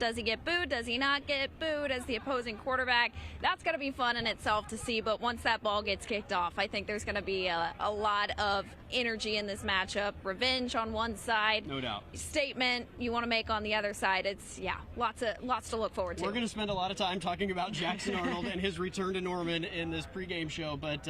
Does he get booed? Does he not get booed as the opposing quarterback? That's going to be fun in itself to see, but once that ball gets kicked off, I think there's going to be a lot of energy in this matchup. Revenge on one side. No doubt. Statement you want to make on the other side. It's, lots to look forward to. We're going to spend a lot of time talking about Jackson Arnold and his return to Norman in this pregame show, but,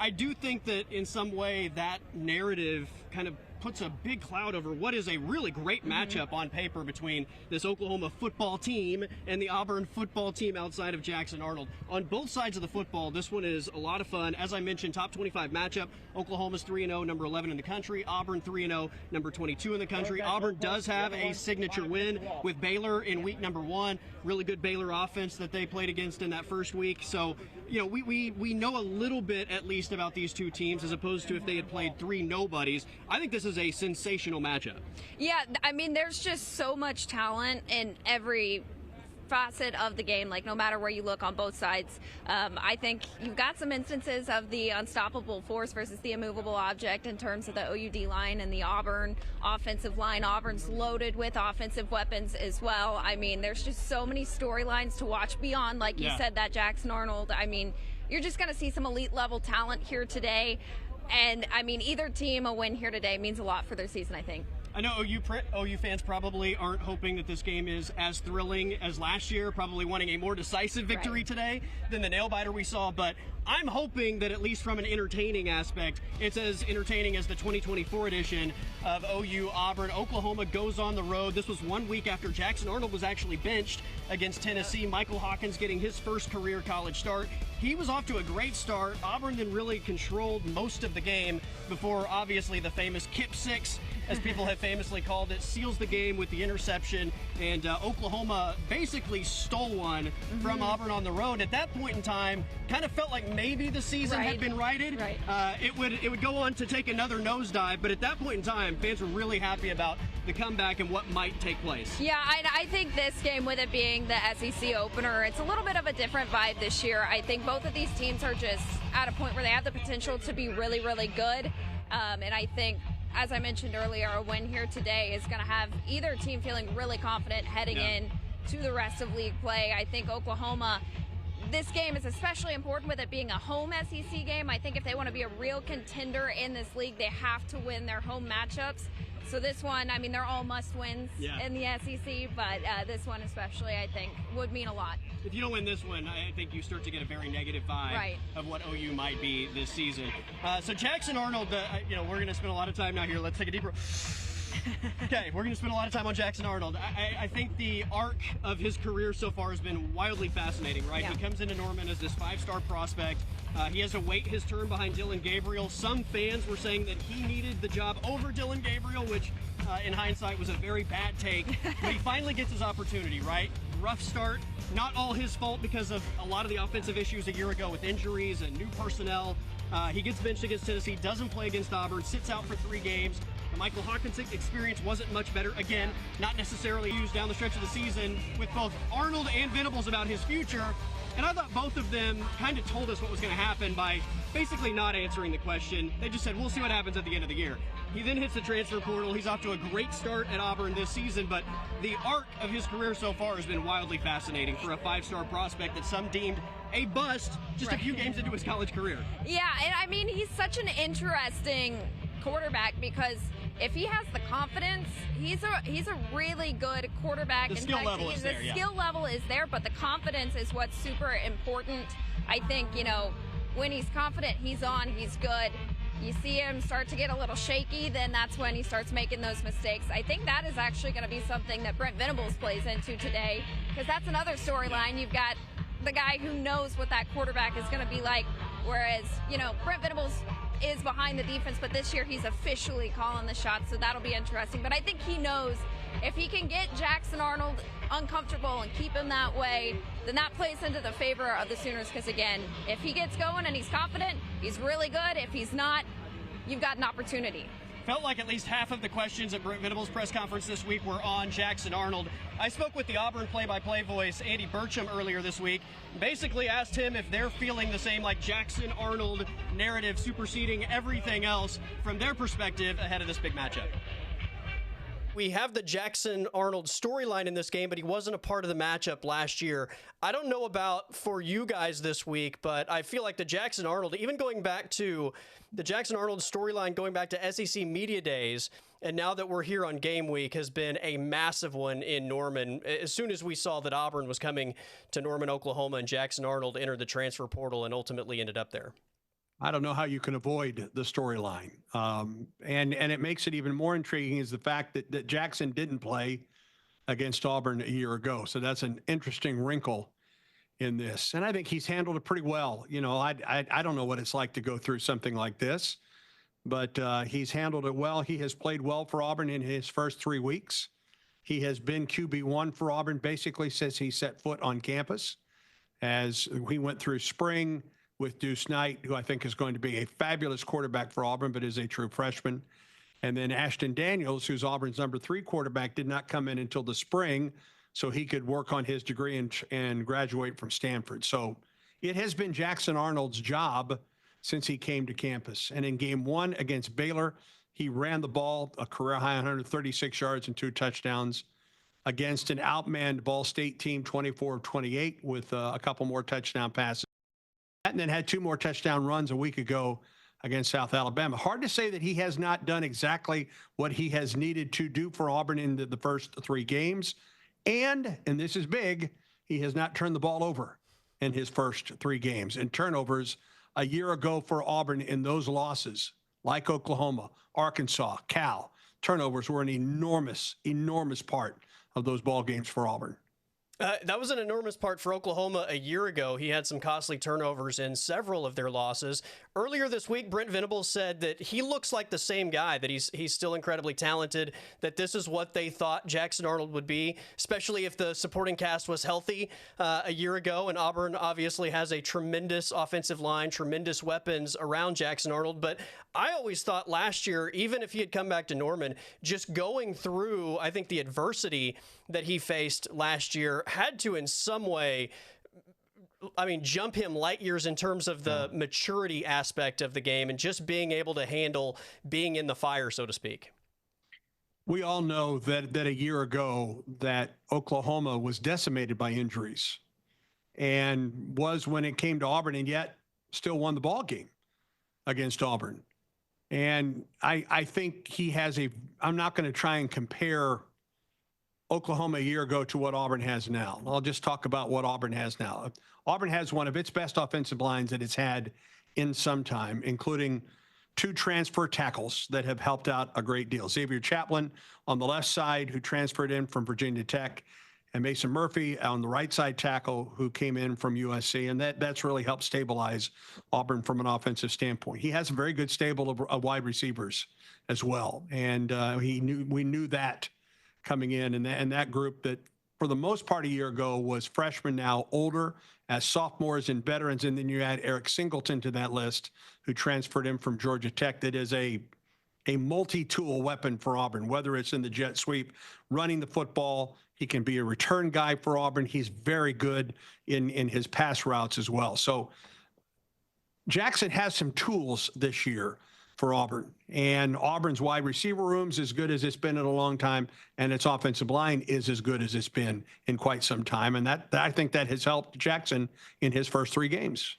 I do think that in some way that narrative kind of puts a big cloud over what is a really great matchup on paper between this Oklahoma football team and the Auburn football team outside of Jackson Arnold. On both sides of the football, this one is a lot of fun. As I mentioned, top 25 matchup. Oklahoma's 3-0, number 11 in the country. Auburn 3-0, number 22 in the country. Auburn does have a signature win with Baylor in week number 1. Really good Baylor offense that they played against in that first week. So, we know a little bit at least about these two teams as opposed to if they had played three nobodies. I think this is a sensational matchup. Yeah, I mean, there's just so much talent in every facet of the game, like no matter where you look on both sides. I think you've got some instances of the unstoppable force versus the immovable object in terms of the OUD line and the Auburn offensive line. Auburn's loaded with offensive weapons as well. I mean, there's just so many storylines to watch beyond, like you said, that Jackson Arnold. I mean, you're just going to see some elite level talent here today. And, I mean, either team, a win here today means a lot for their season, I think. I know OU fans probably aren't hoping that this game is as thrilling as last year, probably wanting a more decisive victory today than the nail-biter we saw, but I'm hoping that at least from an entertaining aspect, it's as entertaining as the 2024 edition of OU Auburn. Oklahoma goes on the road. This was 1 week after Jackson Arnold was actually benched against Tennessee. Michael Hawkins getting his first career college start. He was off to a great start. Auburn then really controlled most of the game before, obviously, the famous Kip 6, as people have famously called it, seals the game with the interception, and Oklahoma basically stole one from Auburn on the road. At that point in time, kind of felt like maybe the season had been righted. It would go on to take another nosedive, but at that point in time, fans were really happy about the comeback and what might take place. Yeah, I think this game, with it being the SEC opener, it's a little bit of a different vibe this year. I think both of these teams are just at a point where they have the potential to be really, really good, and I think, as I mentioned earlier, a win here today is going to have either team feeling really confident heading in to the rest of league play. I think Oklahoma, this game is especially important with it being a home SEC game. I think if they want to be a real contender in this league, they have to win their home matchups. So this one, I mean, they're all must-wins in the SEC, but this one especially, I think, would mean a lot. If you don't win this one, I think you start to get a very negative vibe of what OU might be this season. So Jackson Arnold, we're going to spend a lot of time now here. Let's take a deep breath. Okay, we're going to spend a lot of time on Jackson Arnold. I think the arc of his career so far has been wildly fascinating, right? He comes into Norman as this 5-star prospect. He has to wait his turn behind Dillon Gabriel. Some fans were saying that he needed the job over Dillon Gabriel, which in hindsight was a very bad take. But he finally gets his opportunity, right? Rough start. Not all his fault because of a lot of the offensive issues a year ago with injuries and new personnel. He gets benched against Tennessee, doesn't play against Auburn, sits out for 3 games. The Michael Hawkins experience wasn't much better. Again, not necessarily used down the stretch of the season with both Arnold and Venables about his future. And I thought both of them kind of told us what was going to happen by basically not answering the question. They just said, we'll see what happens at the end of the year. He then hits the transfer portal. He's off to a great start at Auburn this season, but the arc of his career so far has been wildly fascinating for a 5-star prospect that some deemed a bust just a few games into his college career. Yeah, and I mean, he's such an interesting quarterback because if he has the confidence, he's a really good quarterback. The skill level is there, The skill level is there, but the confidence is what's super important. I think, when he's confident, he's on, he's good. You see him start to get a little shaky, then that's when he starts making those mistakes. I think that is actually going to be something that Brent Venables plays into today, because that's another storyline. You've got the guy who knows what that quarterback is going to be like, whereas, Brent Venables is behind the defense, but this year he's officially calling the shots, so that'll be interesting. But I think he knows if he can get Jackson Arnold uncomfortable and keep him that way, then that plays into the favor of the Sooners, because again, if he gets going and he's confident, he's really good. If he's not, you've got an opportunity. Felt like at least half of the questions at Brent Venables' press conference this week were on Jackson Arnold. I spoke with the Auburn play-by-play voice, Andy Burcham, earlier this week. Basically asked him if they're feeling the same like Jackson Arnold narrative superseding everything else from their perspective ahead of this big matchup. We have the Jackson Arnold storyline in this game, but he wasn't a part of the matchup last year. I don't know about for you guys this week, but I feel like the Jackson Arnold, even going back to the Jackson Arnold storyline, going back to SEC Media Days, and now that we're here on game week, has been a massive one in Norman. As soon as we saw that Auburn was coming to Norman, Oklahoma, and Jackson Arnold entered the transfer portal and ultimately ended up there. I don't know how you can avoid the storyline. And it makes it even more intriguing is the fact that Jackson didn't play against Auburn a year ago. So that's an interesting wrinkle in this. And I think he's handled it pretty well. You know, I don't know what it's like to go through something like this, but he's handled it well. He has played well for Auburn in his first 3 weeks. He has been QB1 for Auburn basically since he set foot on campus, as he went through spring with Deuce Knight, who I think is going to be a fabulous quarterback for Auburn, but is a true freshman. And then Ashton Daniels, who's Auburn's number 3 quarterback, did not come in until the spring, so he could work on his degree and graduate from Stanford. So it has been Jackson Arnold's job since he came to campus. And in game 1 against Baylor, he ran the ball a career high 136 yards and 2 touchdowns against an outmanned Ball State team, 24 of 28, with a couple more touchdown passes. And then had 2 more touchdown runs a week ago against South Alabama. Hard to say that he has not done exactly what he has needed to do for Auburn in the first 3 games. And this is big, he has not turned the ball over in his first 3 games. And turnovers a year ago for Auburn in those losses, like Oklahoma, Arkansas, Cal, turnovers were an enormous, enormous part of those ball games for Auburn. That was an enormous part for Oklahoma a year ago. He had some costly turnovers in several of their losses. Earlier this week, Brent Venables said that he looks like the same guy, that he's still incredibly talented, that this is what they thought Jackson Arnold would be, especially if the supporting cast was healthy a year ago. And Auburn obviously has a tremendous offensive line, tremendous weapons around Jackson Arnold. But I always thought last year, even if he had come back to Norman, just going through, I think, the adversity that he faced last year had to in some way, I mean, jump him light years in terms of the maturity aspect of the game and just being able to handle being in the fire, so to speak. We all know that a year ago that Oklahoma was decimated by injuries and was when it came to Auburn, and yet still won the ball game against Auburn. And I think he has I'm not going to try and compare Oklahoma a year ago to what Auburn has now. I'll just talk about what Auburn has now. Auburn has one of its best offensive lines that it's had in some time, including 2 transfer tackles that have helped out a great deal. Xavier Chaplin on the left side, who transferred in from Virginia Tech, and Mason Murphy on the right side tackle, who came in from USC. And that's really helped stabilize Auburn from an offensive standpoint. He has a very good stable of wide receivers as well. And we knew that coming in, and that group that for the most part a year ago was freshmen, now older as sophomores and veterans. And then you add Eric Singleton to that list, who transferred in from Georgia Tech. That is a multi-tool weapon for Auburn, whether it's in the jet sweep, running the football. He can be a return guy for Auburn. He's very good in his pass routes as well. So Jackson has some tools this year for Auburn, and Auburn's wide receiver room's as good as it's been in a long time, and its offensive line is as good as it's been in quite some time. And that I think that has helped Jackson in his first 3 games.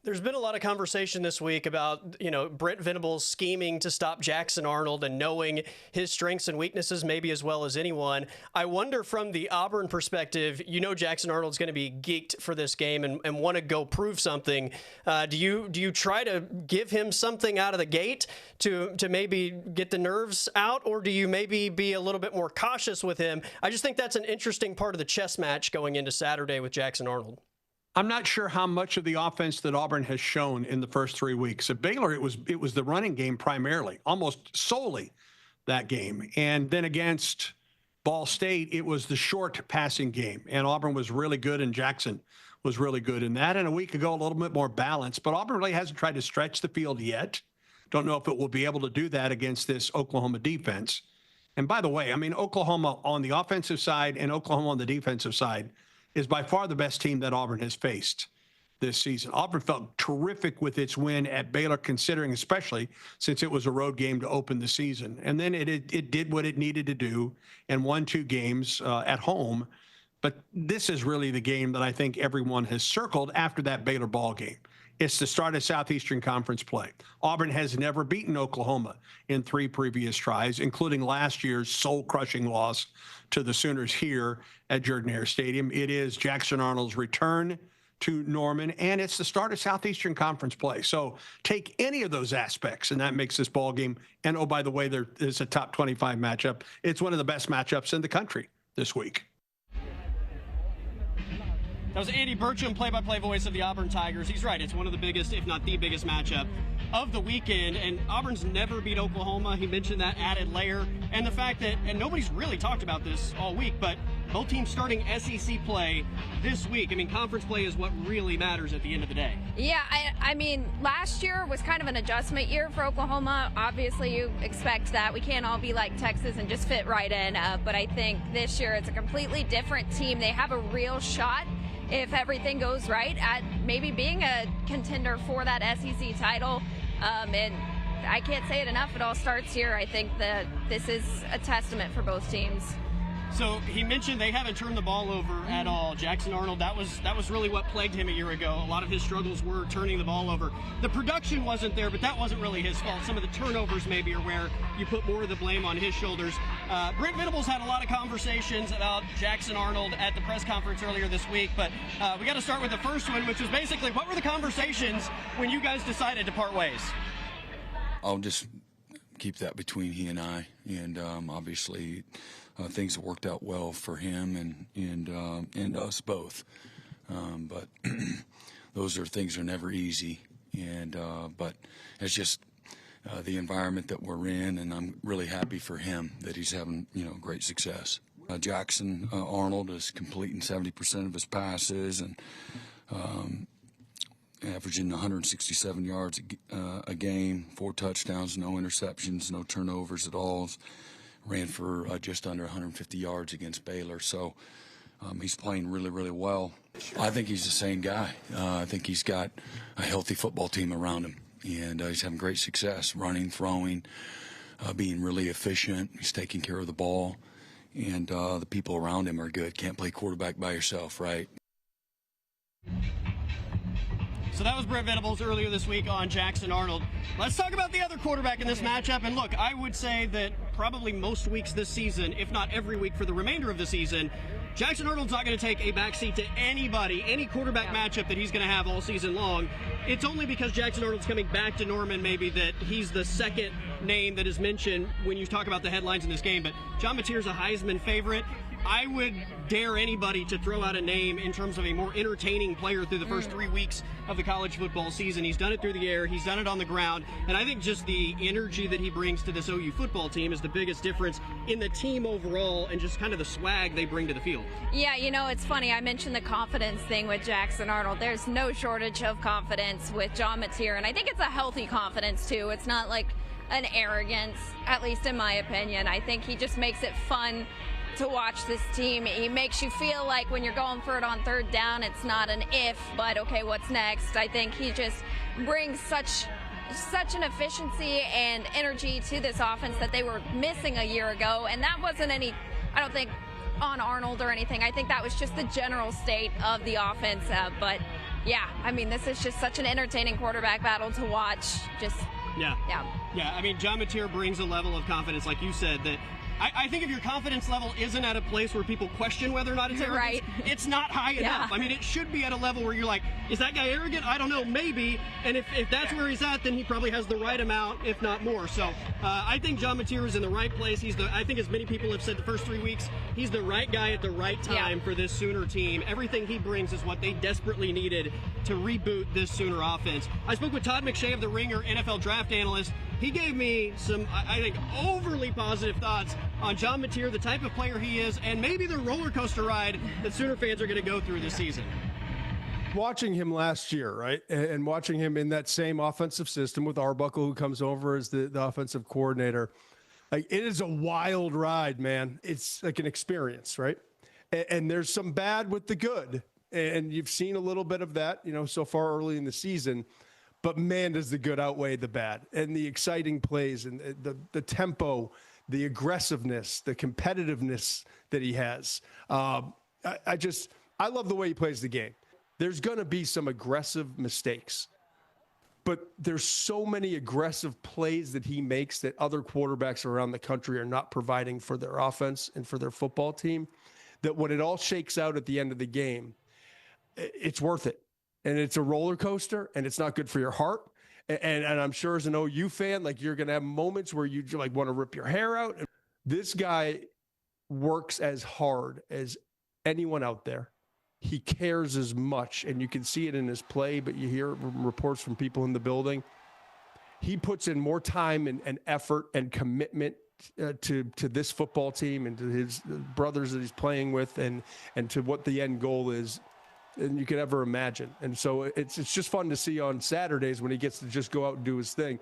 There's been a lot of conversation this week about, Brent Venables scheming to stop Jackson Arnold and knowing his strengths and weaknesses maybe as well as anyone. I wonder from the Auburn perspective, Jackson Arnold's going to be geeked for this game and want to go prove something. Do you try to give him something out of the gate to maybe get the nerves out, or do you maybe be a little bit more cautious with him? I just think that's an interesting part of the chess match going into Saturday with Jackson Arnold. I'm not sure how much of the offense that Auburn has shown in the first 3 weeks. At Baylor, it was the running game primarily, almost solely that game. And then against Ball State, it was the short passing game. And Auburn was really good, and Jackson was really good in that. And a week ago, a little bit more balanced. But Auburn really hasn't tried to stretch the field yet. Don't know if it will be able to do that against this Oklahoma defense. And by the way, I mean, Oklahoma on the offensive side and Oklahoma on the defensive side is by far the best team that Auburn has faced this season. Auburn felt terrific with its win at Baylor, considering, especially since it was a road game to open the season. And then it did what it needed to do and won 2 games at home. But this is really the game that I think everyone has circled after that Baylor ball game. It's the start of Southeastern Conference play. Auburn has never beaten Oklahoma in 3 previous tries, including last year's soul-crushing loss to the Sooners here at Jordan-Hare Stadium. It is Jackson Arnold's return to Norman, and it's the start of Southeastern Conference play. So take any of those aspects, and that makes this ball game. And, oh, by the way, there is a top 25 matchup. It's one of the best matchups in the country this week. That was Andy Burcham, play-by-play voice of the Auburn Tigers. He's right. It's one of the biggest, if not the biggest matchup of the weekend. And Auburn's never beat Oklahoma. He mentioned that added layer. And the fact that, and nobody's really talked about this all week, but both teams starting SEC play this week. I mean, conference play is what really matters at the end of the day. Yeah, I mean, last year was kind of an adjustment year for Oklahoma. Obviously, you expect that. We can't all be like Texas and just fit right in. But I think this year it's a completely different team. They have a real shot, if everything goes right, at maybe being a contender for that SEC title. And I can't say it enough. It all starts here. I think that this is a testament for both teams. So he mentioned they haven't turned the ball over at all. Jackson Arnold, that was really what plagued him a year ago. A lot of his struggles were turning the ball over. The production wasn't there, but that wasn't really his fault. Some of the turnovers maybe are where you put more of the blame on his shoulders. Brent Venables had a lot of conversations about Jackson Arnold at the press conference earlier this week, but we got to start with the first one, which was basically, what were the conversations when you guys decided to part ways? I'll just keep that between he and I, and obviously things have worked out well for him and us both. But those are things are never easy, and but it's just the environment that we're in, and I'm really happy for him that he's having great success. Jackson Arnold is completing 70% of his passes and averaging 167 yards a game, 4 touchdowns, no interceptions, no turnovers at all. Ran for just under 150 yards against Baylor. So he's playing really, really well. I think he's the same guy. I think he's got a healthy football team around him, and he's having great success, running, throwing, being really efficient. He's taking care of the ball, and the people around him are good. Can't play quarterback by yourself, right? So that was Brent Venables earlier this week on Jackson Arnold. Let's talk about the other quarterback in this matchup. And look, I would say that probably most weeks this season, if not every week for the remainder of the season, Jackson Arnold's not going to take a backseat to anybody, any quarterback matchup that he's going to have all season long. It's only because Jackson Arnold's coming back to Norman maybe that he's the second name that is mentioned when you talk about the headlines in this game. But John Mateer's a Heisman favorite. I would dare anybody to throw out a name in terms of a more entertaining player through the first 3 weeks of the college football season. He's done it through the air. He's done it on the ground. And I think just the energy that he brings to this OU football team is the biggest difference in the team overall and just kind of the swag they bring to the field. Yeah, it's funny. I mentioned the confidence thing with Jackson Arnold. There's no shortage of confidence with John Mateer. And I think it's a healthy confidence, too. It's not like an arrogance, at least in my opinion. I think he just makes it fun to watch this team. He makes you feel like when you're going for it on third down, it's not an if, but okay, what's next? I think he just brings such an efficiency and energy to this offense that they were missing a year ago, and that wasn't I don't think, on Arnold or anything. I think that was just the general state of the offense, but yeah, I mean, this is just such an entertaining quarterback battle to watch. Yeah, I mean, John Mateer brings a level of confidence, like you said, that I think if your confidence level isn't at a place where people question whether or not it's arrogance, right, it's not high enough. I mean, it should be at a level where you're like, is that guy arrogant? I don't know, maybe. And if that's where he's at, then he probably has the right amount, if not more. So I think John Mateer is in the right place. I think as many people have said the first 3 weeks, he's the right guy at the right time for this Sooner team. Everything he brings is what they desperately needed to reboot this Sooner offense. I spoke with Todd McShay of The Ringer, NFL draft analyst. He gave me some, I think, overly positive thoughts on John Mateer, the type of player he is, and maybe the roller coaster ride that Sooner fans are going to go through this season. Watching him last year, right, and watching him in that same offensive system with Arbuckle, who comes over as the offensive coordinator, like, it is a wild ride, man. It's like an experience, right? And there's some bad with the good. And you've seen a little bit of that, so far early in the season. But man, does the good outweigh the bad, and the exciting plays and the tempo, the aggressiveness, the competitiveness that he has. I love the way he plays the game. There's going to be some aggressive mistakes, but there's so many aggressive plays that he makes that other quarterbacks around the country are not providing for their offense and for their football team, that when it all shakes out at the end of the game, it's worth it. And it's a roller coaster, and it's not good for your heart. And I'm sure as an OU fan, like, you're going to have moments where you like want to rip your hair out. This guy works as hard as anyone out there. He cares as much, and you can see it in his play, but you hear reports from people in the building. He puts in more time and effort and commitment to this football team and to his brothers that he's playing with, and to what the end goal is than you could ever imagine. And so it's just fun to see on Saturdays when he gets to just go out and do his thing.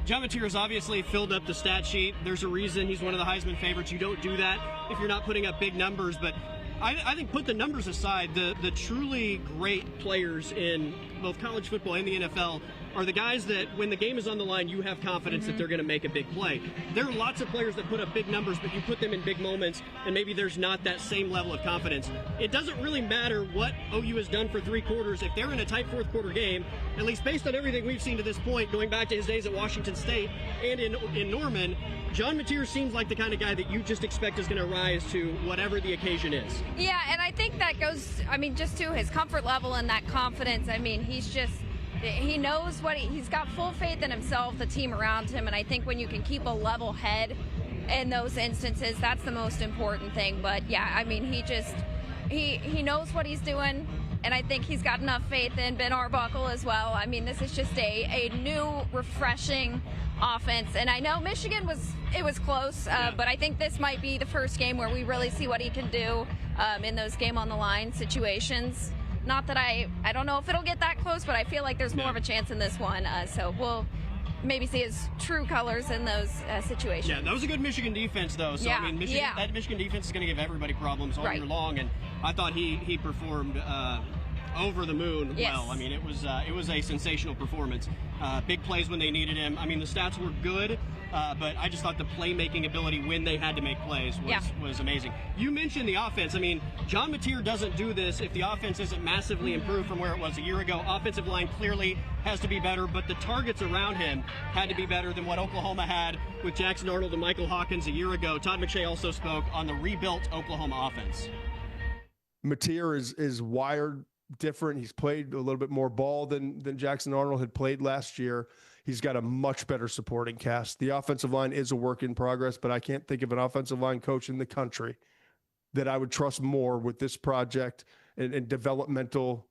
John Mateer has obviously filled up the stat sheet. There's a reason he's one of the Heisman favorites. You don't do that if you're not putting up big numbers, but I think, put the numbers aside, the truly great players in both college football and the NFL are the guys that when the game is on the line, you have confidence that they're going to make a big play. There are lots of players that put up big numbers, but you put them in big moments, and maybe there's not that same level of confidence. It doesn't really matter what OU has done for 3 quarters. If they're in a tight fourth quarter game, at least based on everything we've seen to this point, going back to his days at Washington State and in Norman, John Mateer seems like the kind of guy that you just expect is going to rise to whatever the occasion is. Yeah, and I think that goes, just to his comfort level and that confidence. He knows he's got full faith in himself, the team around him, and I think when you can keep a level head in those instances, that's the most important thing. But yeah, he knows what he's doing, and I think he's got enough faith in Ben Arbuckle as well. This is just a new, refreshing offense, and I know Michigan was close, but I think this might be the first game where we really see what he can do in those game on the line situations. Not that I don't know if it'll get that close, but I feel like there's more of a chance in this one. So we'll maybe see his true colors in those situations. Yeah, that was a good Michigan defense, though. So that Michigan defense is going to give everybody problems all year long, and I thought he performed over the moon well. It was a sensational performance. Big plays when they needed him. The stats were good. But I just thought the playmaking ability when they had to make plays was amazing. You mentioned the offense. John Mateer doesn't do this if the offense isn't massively improved from where it was a year ago. Offensive line clearly has to be better, but the targets around him had to be better than what Oklahoma had with Jackson Arnold and Michael Hawkins a year ago. Todd McShay also spoke on the rebuilt Oklahoma offense. Mateer is wired different. He's played a little bit more ball than Jackson Arnold had played last year. He's got a much better supporting cast. The offensive line is a work in progress, but I can't think of an offensive line coach in the country that I would trust more with this project and developmental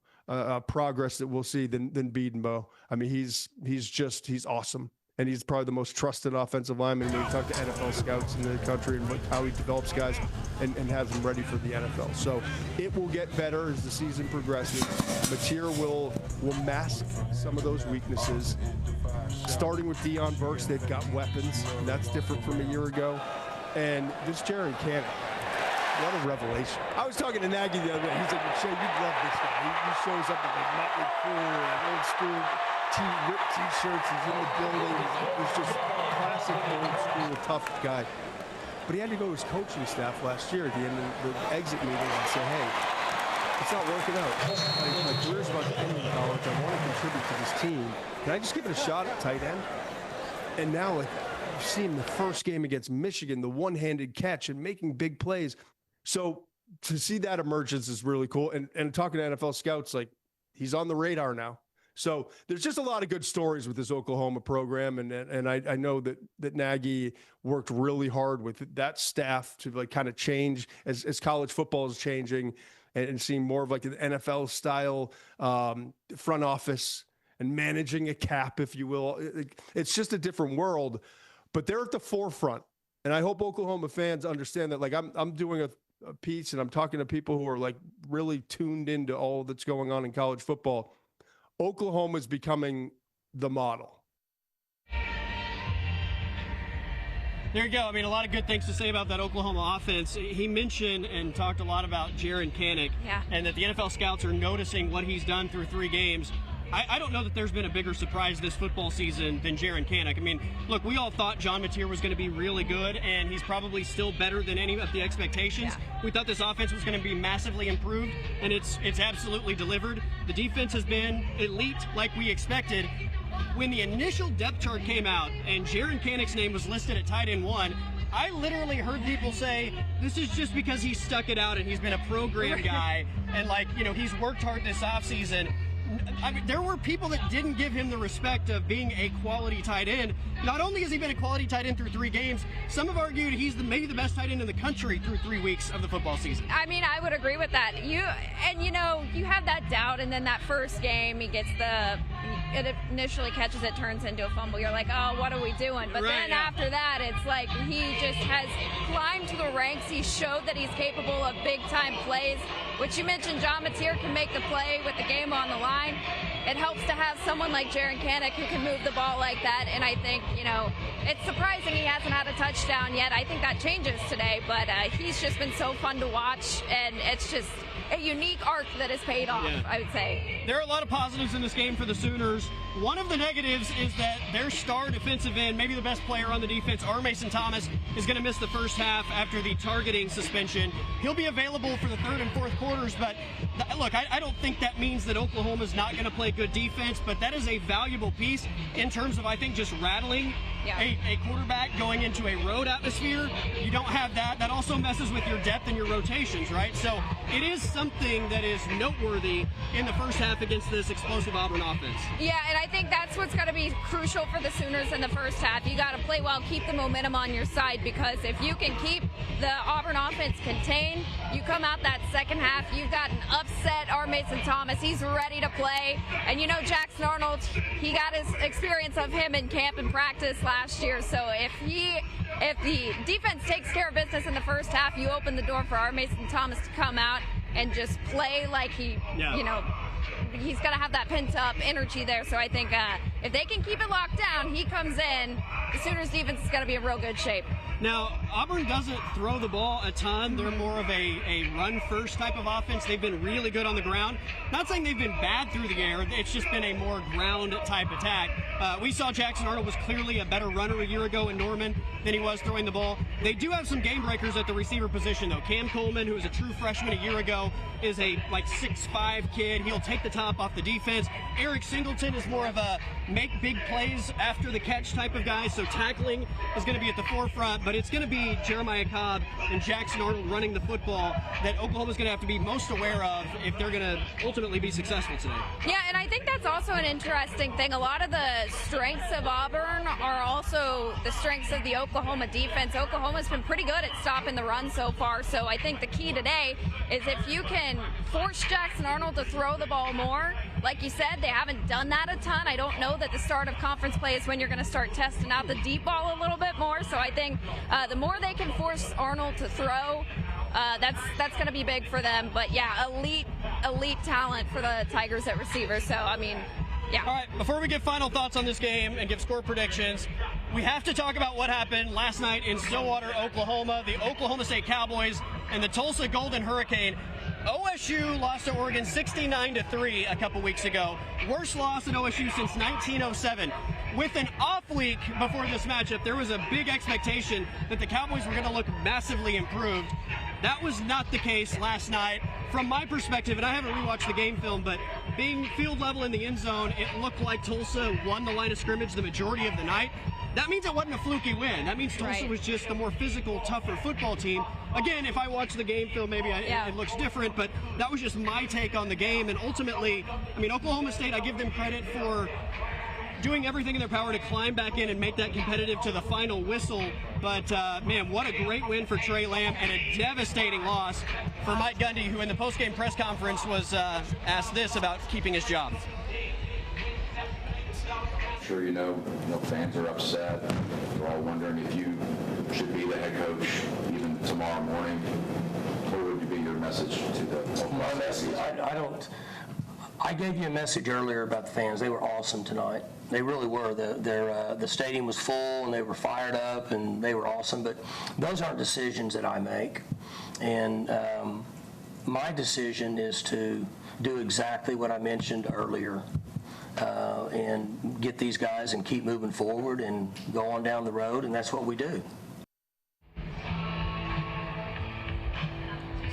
progress that we'll see than Biedenbow. He's awesome. And he's probably the most trusted offensive lineman when you talk to NFL scouts in the country and how he develops guys and has them ready for the NFL. So it will get better as the season progresses. Mateer will mask some of those weaknesses. Starting with Deion Burks, they've got weapons, and that's different from a year ago. And this Jaron Cannon, what a revelation. I was talking to Nagy the other day. He's like, McShay, you'd love this guy. He shows up with a Motley Crue and old school ripped T-shirts. He's in the building. He's just classic old school tough guy. But he had to go to his coaching staff last year at the end of the exit meetings and say, hey, it's not working out. My career's about to end in college. I want to contribute to this team. Can I just give it a shot at tight end? And now, you see him the first game against Michigan, the one-handed catch and making big plays. So to see that emergence is really cool. And talking to NFL scouts, he's on the radar now. So there's just a lot of good stories with this Oklahoma program, and I know that Nagy worked really hard with that staff to kind of change as college football is changing and seeing more of an NFL style front office and managing a cap, if you will. It's just a different world, but they're at the forefront, and I hope Oklahoma fans understand that. I'm doing a piece and I'm talking to people who are really tuned into all that's going on in college football. Oklahoma is becoming the model. There you go. I mean, a lot of good things to say about that Oklahoma offense. He mentioned and talked a lot about Jaren Kanak, and that the NFL scouts are noticing what he's done through 3 games. I don't know that there's been a bigger surprise this football season than Jaren Kanak. I mean, look, we all thought John Mateer was going to be really good, and he's probably still better than any of the expectations. We thought this offense was going to be massively improved, and it's absolutely delivered. The defense has been elite like we expected. When the initial depth chart came out and Jaren Kanak's name was listed at tight end 1, I literally heard people say, this is just because he stuck it out and he's been a program guy and, like, you know, he's worked hard this offseason. I mean, there were people that didn't give him the respect of being a quality tight end. Not only has he been a quality tight end through 3 games, some have argued he's maybe the best tight end in the country through 3 weeks of the football season. I mean, I would agree with that. You have that doubt, and then that first game, it initially catches it, turns into a fumble. You're like, oh, what are we doing? But then after that, it's like he just has climbed to the ranks. He showed that he's capable of big-time plays, which you mentioned John Mateer can make the play with the game on the line. It helps to have someone like Jaren Kanak who can move the ball like that, and I think, it's surprising he hasn't had a touchdown yet. I think that changes today, but he's just been so fun to watch, and it's just a unique arc that has paid off, I would say. There are a lot of positives in this game for the Sooners. One of the negatives is that their star defensive end, maybe the best player on the defense, Mason Thomas, is going to miss the first half after the targeting suspension. He'll be available for the 3rd and 4th quarters, but look, I don't think that means that Oklahoma's not going to play good defense, but that is a valuable piece in terms of, I think, just rattling a quarterback going into a road atmosphere. You don't have that. That also messes with your depth and your rotations, right? So it is something that is noteworthy in the first half against this explosive Auburn offense. Yeah, and I think that's what's going to be crucial for the Sooners in the first half. You got to play well, keep the momentum on your side, because if you can keep the Auburn offense contained, you come out that second half, you've got an upset Mason Thomas. He's ready to play. And Jackson Arnold, he got his experience of him in camp and practice last year. So if the defense takes care of business in the first half, you open the door for Mason Thomas to come out and just play like he's going to have that pent-up energy there. So I think if they can keep it locked down, he comes in, the Sooners defense is going to be in real good shape. Now, Auburn doesn't throw the ball a ton. They're more of a run-first type of offense. They've been really good on the ground. Not saying they've been bad through the air. It's just been a more ground-type attack. We saw Jackson Arnold was clearly a better runner a year ago in Norman than he was throwing the ball. They do have some game breakers at the receiver position, though. Cam Coleman, who was a true freshman a year ago, is a 6'5" kid. He'll take the top off the defense. Eric Singleton is more of a make big plays after the catch type of guy, so tackling is going to be at the forefront, but it's going to be Jeremiah Cobb and Jackson Arnold running the football that Oklahoma's going to have to be most aware of if they're going to ultimately be successful today. Yeah, and I think that's also an interesting thing. A lot of the strengths of Auburn are also the strengths of the Oklahoma defense. Oklahoma's been pretty good at stopping the run so far, so I think the key today is if you can force Jackson Arnold to throw the ball more. Like you said, they haven't done that a ton. I don't know that the start of conference play is when you're going to start testing out the deep ball a little bit more, so I think the more they can force Arnold to throw, that's going to be big for them. But yeah, elite talent for the Tigers at receiver. So I mean, yeah. All right, before we give final thoughts on this game and give score predictions, we have to talk about what happened last night in Stillwater, Oklahoma. The Oklahoma State Cowboys and the Tulsa Golden Hurricane. OSU lost to Oregon 69-3 a couple weeks ago. Worst loss in OSU since 1907. With an off week before this matchup, there was a big expectation that the Cowboys were going to look massively improved. That was not the case last night. From my perspective, and I haven't rewatched the game film, but being field level in the end zone, it looked like Tulsa won the line of scrimmage the majority of the night. That means it wasn't a fluky win. That means Tulsa was just the more physical, tougher football team. Again, if I watch the game film, maybe it looks different, but that was just my take on the game. And ultimately, I mean, Oklahoma State, I give them credit for doing everything in their power to climb back in and make that competitive to the final whistle. But, man, what a great win for Trey Lamb and a devastating loss for Mike Gundy, who in the postgame press conference was asked this about keeping his job. Sure, fans are upset. They're all wondering if you should be the head coach even tomorrow morning. What would be your message to the? My message, I gave you a message earlier about the fans. They were awesome tonight. They really were. The stadium was full, and they were fired up, and they were awesome. But those aren't decisions that I make. And my decision is to do exactly what I mentioned earlier, and get these guys and keep moving forward and go on down the road, and that's what we do.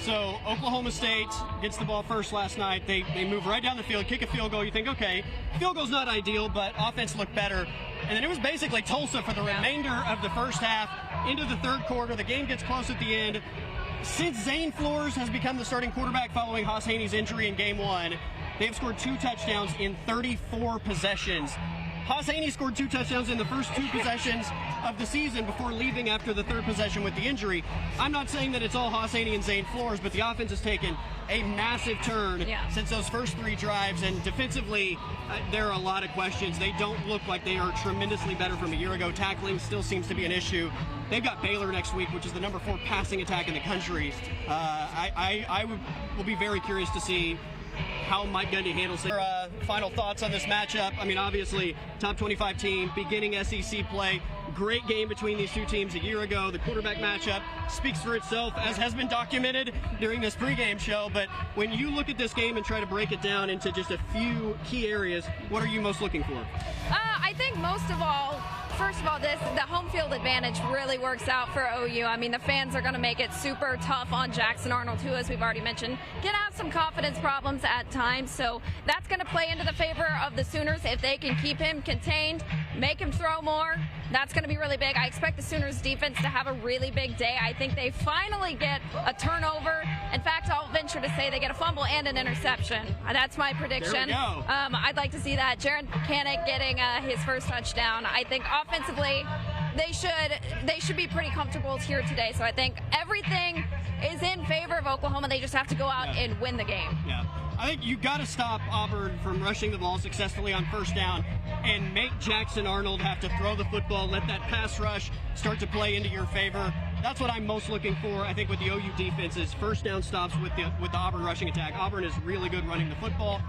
So Oklahoma State gets the ball first last night. They move right down the field, kick a field goal. You think, okay, field goal's not ideal, but offense looked better. And then it was basically Tulsa for the remainder of the first half into the third quarter. The game gets close at the end. Since Zane Flores has become the starting quarterback following Haas Haney's injury in game 1, they've scored 2 touchdowns in 34 possessions. Haas Haney scored 2 touchdowns in the first 2 possessions of the season before leaving after the 3rd possession with the injury. I'm not saying that it's all Haas Haney and Zane Flores, but the offense has taken a massive turn since those first 3 drives. And defensively, there are a lot of questions. They don't look like they are tremendously better from a year ago. Tackling still seems to be an issue. They've got Baylor next week, which is the number 4 passing attack in the country. I will be very curious to see how Mike Gundy handles it. Final thoughts on this matchup. I mean, obviously, top 25 team, beginning SEC play. Great game between these 2 teams a year ago. The quarterback matchup speaks for itself, as has been documented during this pregame show. But when you look at this game and try to break it down into just a few key areas, what are you most looking for? I think most of all, first of all, the home field advantage really works out for OU. I mean, the fans are going to make it super tough on Jackson Arnold, who, as we've already mentioned, can have some confidence problems at times. So that's going to play into the favor of the Sooners. If they can keep him contained, make him throw more, that's going to be really big. I expect the Sooners defense to have a really big day. I think they finally get a turnover. In fact, I'll venture to say they get a fumble and an interception. That's my prediction. There we go. I'd like to see that. Jaron Kanik getting his first touchdown. I think offensively, they should be pretty comfortable here today. So I think everything is in favor of Oklahoma. They just have to go out and win the game. Yeah. I think you got to stop Auburn from rushing the ball successfully on first down and make Jackson Arnold have to throw the football, let that pass rush start to play into your favor. That's what I'm most looking for, I think, with the OU defense is first down stops with the Auburn rushing attack. Auburn is really good running the football.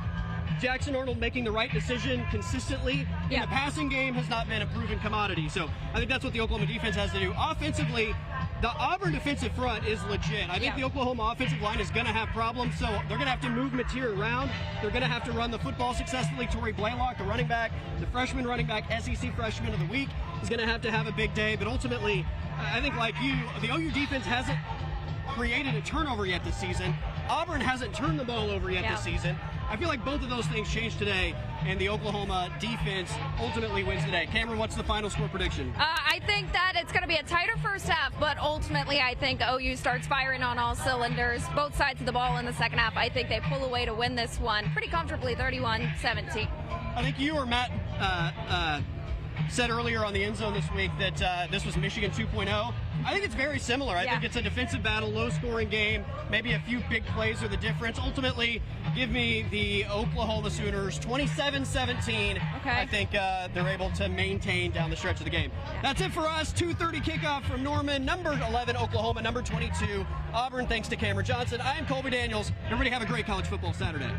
Jackson Arnold making the right decision consistently in the passing game has not been a proven commodity. So I think that's what the Oklahoma defense has to do. Offensively, the Auburn defensive front is legit. I think the Oklahoma offensive line is going to have problems, so they're going to have to move material around. They're going to have to run the football successfully. Torrey Blaylock, the running back, the freshman running back, SEC freshman of the week, is going to have a big day. But ultimately, I think like you, the OU defense hasn't created a turnover yet this season. Auburn hasn't turned the ball over yet this season. I feel like both of those things changed today, and the Oklahoma defense ultimately wins today. Cameron, what's the final score prediction? I think that it's going to be a tighter first half, but ultimately I think OU starts firing on all cylinders, both sides of the ball in the second half. I think they pull away to win this one pretty comfortably, 31-17. I think you or Matt said earlier on the End Zone this week that this was Michigan 2.0. I think it's very similar. I think it's a defensive battle, low-scoring game. Maybe a few big plays are the difference. Ultimately, give me the Oklahoma Sooners 27-17. Okay. I think they're able to maintain down the stretch of the game. That's it for us. 2:30 kickoff from Norman. Number 11, Oklahoma. Number 22, Auburn. Thanks to Cameron Johnson. I am Colby Daniels. Everybody have a great college football Saturday.